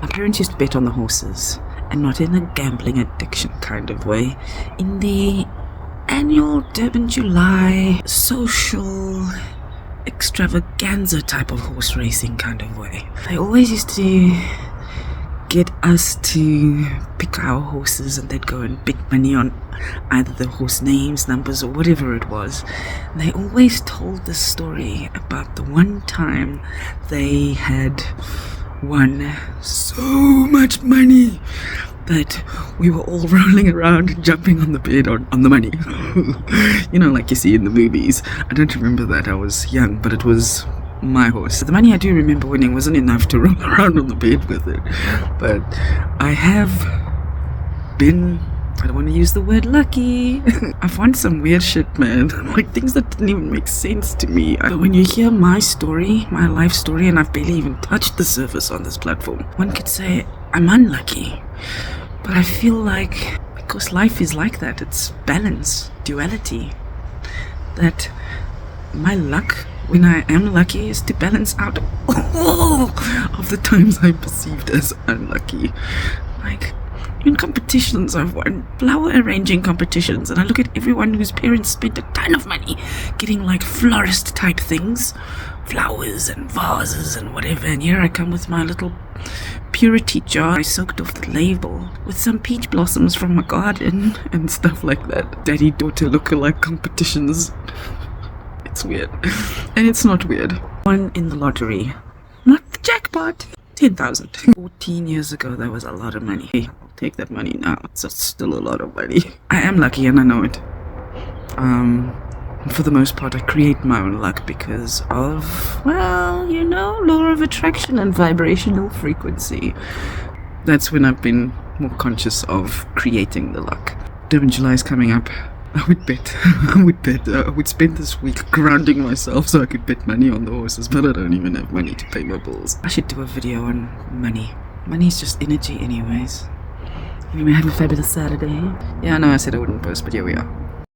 My parents used to bet on the horses, and not in a gambling addiction kind of way, in the annual Durban July social extravaganza type of horse racing kind of way. They always used to get us to pick our horses, and they'd go and bet money on either the horse names, numbers, or whatever it was. And they always told this story about the one time they had won so much money that we were all rolling around and jumping on the bed on the money. You know, like you see in the movies. I don't remember that, I was young, but it was my horse. The money I do remember winning wasn't enough to roll around on the bed with it. But I have been, I don't want to use the word lucky. I've won some weird shit, man. Like things that didn't even make sense to me. But when you hear my story, my life story, and I've barely even touched the surface on this platform, one could say I'm unlucky. But I feel like, because life is like that, it's balance, duality, that my luck, when I am lucky, is to balance out all of the times I'm perceived as unlucky. Like, in competitions I've won, flower arranging competitions, and I look at everyone whose parents spent a ton of money getting like florist type things, flowers and vases and whatever, and here I come with my little purity jar I soaked off the label with some peach blossoms from my garden and stuff like that. Daddy-daughter lookalike competitions. It's weird. And it's not weird. Won in the lottery. Not the jackpot. 10,000. 14 years ago, that was a lot of money. I'll take that money now. It's still a lot of money. I am lucky and I know it. For the most part, I create my own luck because of, well, you know, law of attraction and vibrational frequency. That's when I've been more conscious of creating the luck. Durban July is coming up. I would bet. I would spend this week grounding myself so I could bet money on the horses, but I don't even have money to pay my bills. I should do a video on money. Money's just energy anyways. Anyway, have a fabulous Saturday. Yeah, I know I said I wouldn't post, but here we are.